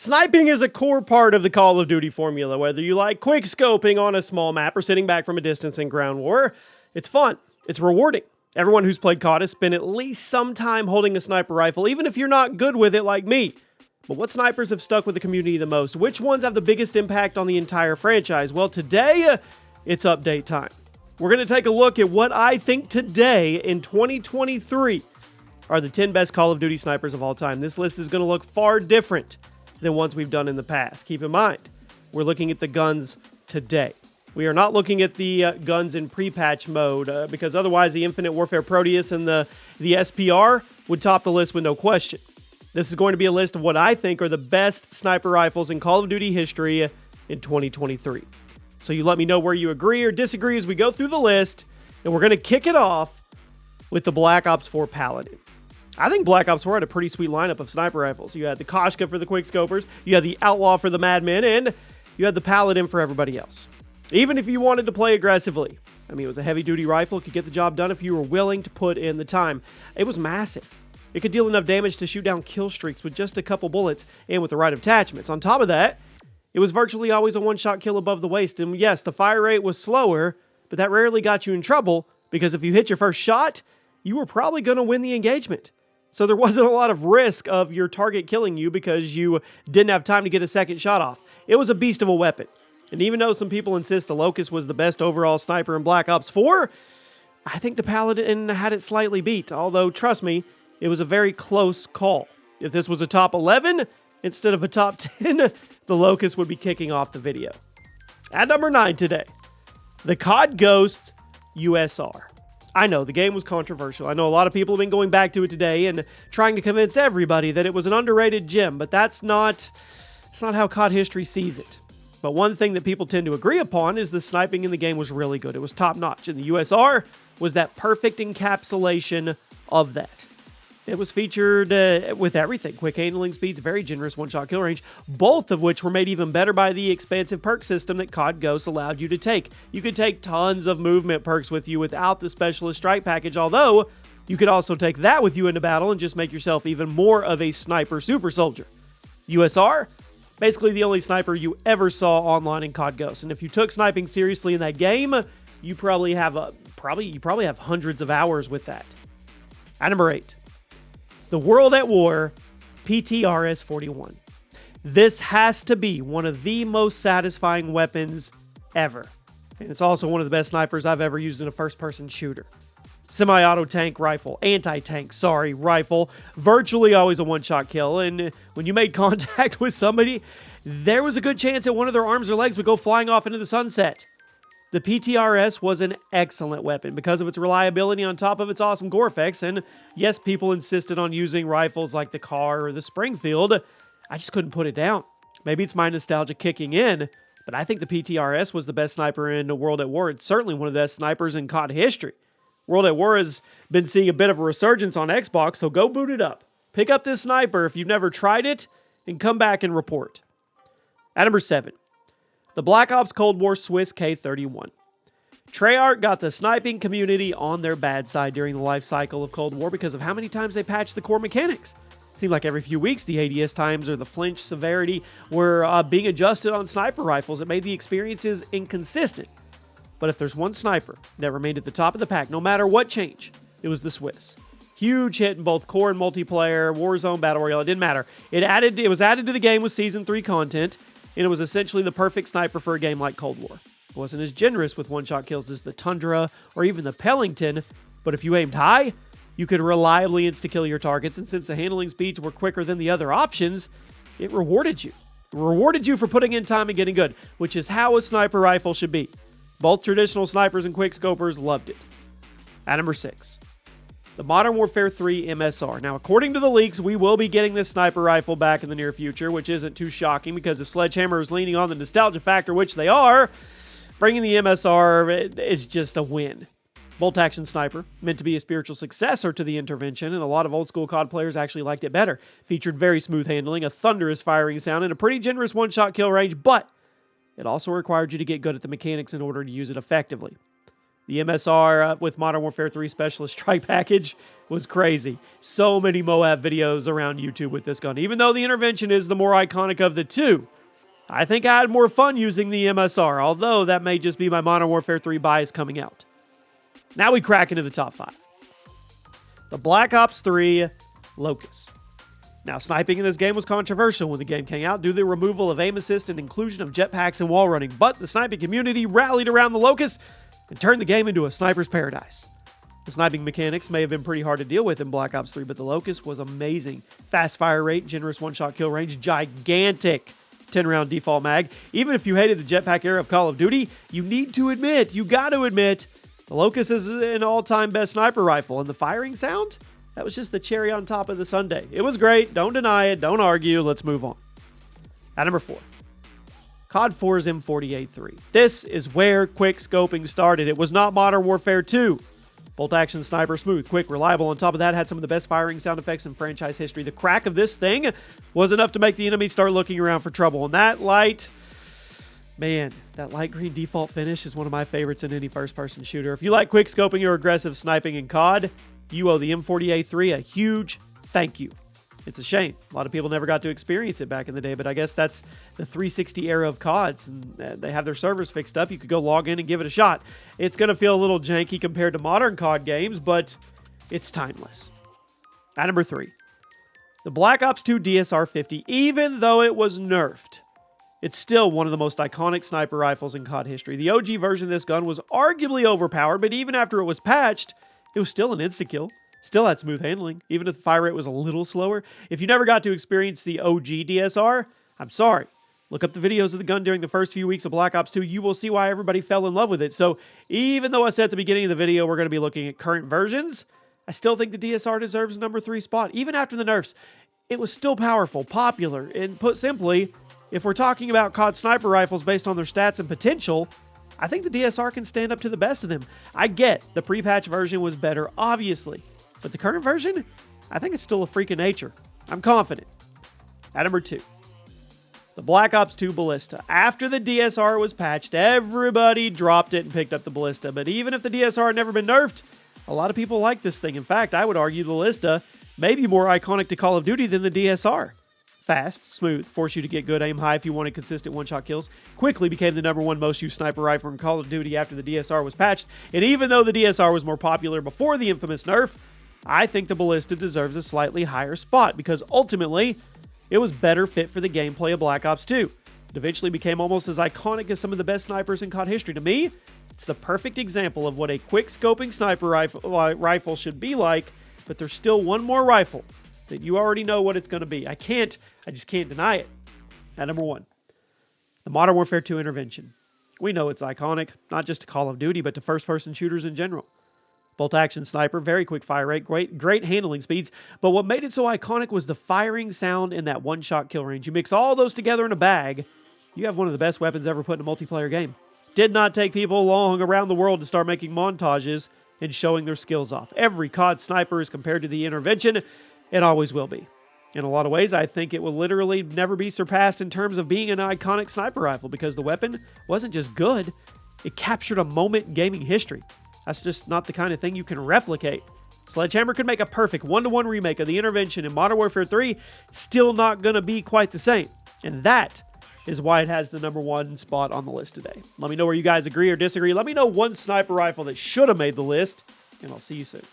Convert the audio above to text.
Sniping is a core part of the Call of Duty formula, whether you like quick scoping on a small map or sitting back from a distance in ground war. It's fun. It's rewarding. Everyone who's played COD has spent at least some time holding a sniper rifle, even if you're not good with it like me. But what snipers have stuck with the community the most? Which ones have the biggest impact on the entire franchise? Well, today, it's update time. We're going to take a look at what I think today in 2023 are the 10 best Call of Duty snipers of all time. This list is going to look far different than ones we've done in the past. Keep in mind, we're looking at the guns today. We are not looking at the guns in pre-patch mode because otherwise the Infinite Warfare Proteus and the SPR would top the list with no question. This is going to be a list of what I think are the best sniper rifles in Call of Duty history in 2023. So you let me know where you agree or disagree as we go through the list, and we're going to kick it off with the Black Ops 4 Paladin. I think Black Ops 4 had a pretty sweet lineup of sniper rifles. You had the Koshka for the quickscopers, you had the Outlaw for the madmen, and you had the Paladin for everybody else. Even if you wanted to play aggressively. I mean, it was a heavy-duty rifle. It could get the job done if you were willing to put in the time. It was massive. It could deal enough damage to shoot down kill streaks with just a couple bullets and with the right attachments. On top of that, it was virtually always a one-shot kill above the waist. And yes, the fire rate was slower, but that rarely got you in trouble because if you hit your first shot, you were probably going to win the engagement. So there wasn't a lot of risk of your target killing you because you didn't have time to get a second shot off. It was a beast of a weapon. And even though some people insist the Locust was the best overall sniper in Black Ops 4, I think the Paladin had it slightly beat. Although, trust me, it was a very close call. If this was a top 11 instead of a top 10, the Locust would be kicking off the video. At number 9 today, the COD Ghost USR. I know, the game was controversial. I know a lot of people have been going back to it today and trying to convince everybody that it was an underrated gem, but that's not how COD history sees it. But one thing that people tend to agree upon is the sniping in the game was really good. It was top-notch, and the USR was that perfect encapsulation of that. It was featured with everything. Quick handling speeds, very generous one-shot kill range, both of which were made even better by the expansive perk system that COD Ghost allowed you to take. You could take tons of movement perks with you without the Specialist Strike package, although you could also take that with you into battle and just make yourself even more of a sniper super soldier. USR, basically the only sniper you ever saw online in COD Ghost. And if you took sniping seriously in that game, you probably have hundreds of hours with that. At number 8. The World at War PTRS-41. This has to be one of the most satisfying weapons ever. And it's also one of the best snipers I've ever used in a first-person shooter. Semi-auto tank rifle, rifle, virtually always a one-shot kill, and when you made contact with somebody, there was a good chance that one of their arms or legs would go flying off into the sunset. The PTRS was an excellent weapon because of its reliability on top of its awesome gore effects, and yes, people insisted on using rifles like the CAR or the Springfield. I just couldn't put it down. Maybe it's my nostalgia kicking in, but I think the PTRS was the best sniper in World at War. It's certainly one of the best snipers in COD history. World at War has been seeing a bit of a resurgence on Xbox, so go boot it up. Pick up this sniper if you've never tried it, and come back and report. At number 7. The Black Ops Cold War Swiss K31. Treyarch got the sniping community on their bad side during the life cycle of Cold War because of how many times they patched the core mechanics. It seemed like every few weeks the ADS times or the flinch severity were being adjusted on sniper rifles. It made the experiences inconsistent. But if there's one sniper that remained at the top of the pack, no matter what change, it was the Swiss. Huge hit in both core and multiplayer, Warzone, Battle Royale, it didn't matter. It was added to the game with Season 3 content, and it was essentially the perfect sniper for a game like Cold War. It wasn't as generous with one-shot kills as the Tundra or even the Pellington, but if you aimed high, you could reliably insta-kill your targets, and since the handling speeds were quicker than the other options, it rewarded you. It rewarded you for putting in time and getting good, which is how a sniper rifle should be. Both traditional snipers and quickscopers loved it. At number 6. The Modern Warfare 3 MSR. Now, according to the leaks, we will be getting this sniper rifle back in the near future, which isn't too shocking because if Sledgehammer is leaning on the nostalgia factor, which they are, bringing the MSR is just a win. Bolt-action sniper, meant to be a spiritual successor to the Intervention, and a lot of old-school COD players actually liked it better. Featured very smooth handling, a thunderous firing sound, and a pretty generous one-shot kill range, but it also required you to get good at the mechanics in order to use it effectively. The MSR with Modern Warfare 3 Specialist Strike Package was crazy. So many Moab videos around YouTube with this gun. Even though the Intervention is the more iconic of the two, I think I had more fun using the MSR, although that may just be my Modern Warfare 3 bias coming out. Now we crack into the top 5. The Black Ops 3 Locust. Now, sniping in this game was controversial when the game came out due to the removal of aim assist and inclusion of jetpacks and wall running, but the sniping community rallied around the Locust and turned the game into a sniper's paradise. The sniping mechanics may have been pretty hard to deal with in Black Ops 3, but the Locust was amazing. Fast fire rate, generous one-shot kill range, gigantic 10-round default mag. Even if you hated the jetpack era of Call of Duty, you got to admit, the Locust is an all-time best sniper rifle, and the firing sound? That was just the cherry on top of the sundae. It was great. Don't deny it. Don't argue. Let's move on. At number 4. COD 4's M48-3. This is where quick scoping started. It was not Modern Warfare 2. Bolt action sniper, smooth, quick, reliable. On top of that, had some of the best firing sound effects in franchise history. The crack of this thing was enough to make the enemy start looking around for trouble. And that light green default finish is one of my favorites in any first-person shooter. If you like quick scoping or aggressive sniping in COD, you owe the M40A3 a huge thank you. It's a shame. A lot of people never got to experience it back in the day, but I guess that's the 360 era of CODs, and they have their servers fixed up. You could go log in and give it a shot. It's going to feel a little janky compared to modern COD games, but it's timeless. At number 3, the Black Ops 2 DSR-50, even though it was nerfed, it's still one of the most iconic sniper rifles in COD history. The OG version of this gun was arguably overpowered, but even after it was patched, it was still an insta-kill. Still had smooth handling, even if the fire rate was a little slower. If you never got to experience the OG DSR, I'm sorry. Look up the videos of the gun during the first few weeks of Black Ops 2. You will see why everybody fell in love with it. So even though I said at the beginning of the video we're going to be looking at current versions, I still think the DSR deserves a number 3 spot. Even after the nerfs, it was still powerful, popular, and put simply, if we're talking about COD sniper rifles based on their stats and potential, I think the DSR can stand up to the best of them. I get the pre-patch version was better, obviously. But the current version, I think it's still a freak of nature. I'm confident. At number 2, the Black Ops 2 Ballista. After the DSR was patched, everybody dropped it and picked up the Ballista. But even if the DSR had never been nerfed, a lot of people like this thing. In fact, I would argue the Ballista may be more iconic to Call of Duty than the DSR. Fast, smooth, force you to get good aim high if you wanted consistent one-shot kills. Quickly became the number 1 most used sniper rifle in Call of Duty after the DSR was patched. And even though the DSR was more popular before the infamous nerf, I think the Ballista deserves a slightly higher spot because ultimately, it was better fit for the gameplay of Black Ops 2. It eventually became almost as iconic as some of the best snipers in COD history. To me, it's the perfect example of what a quick-scoping sniper rifle should be like, but there's still one more rifle that you already know what it's going to be. I just can't deny it. At number 1, the Modern Warfare 2 Intervention. We know it's iconic, not just to Call of Duty, but to first-person shooters in general. Bolt action sniper, very quick fire rate, great handling speeds, but what made it so iconic was the firing sound and that one-shot kill range. You mix all those together in a bag, you have one of the best weapons ever put in a multiplayer game. Did not take people long around the world to start making montages and showing their skills off. Every COD sniper is compared to the Intervention, and always will be. In a lot of ways, I think it will literally never be surpassed in terms of being an iconic sniper rifle because the weapon wasn't just good, it captured a moment in gaming history. That's just not the kind of thing you can replicate. Sledgehammer could make a perfect 1-to-1 remake of the Intervention in Modern Warfare 3, still not going to be quite the same. And that is why it has the number 1 spot on the list today. Let me know where you guys agree or disagree. Let me know one sniper rifle that should have made the list, and I'll see you soon.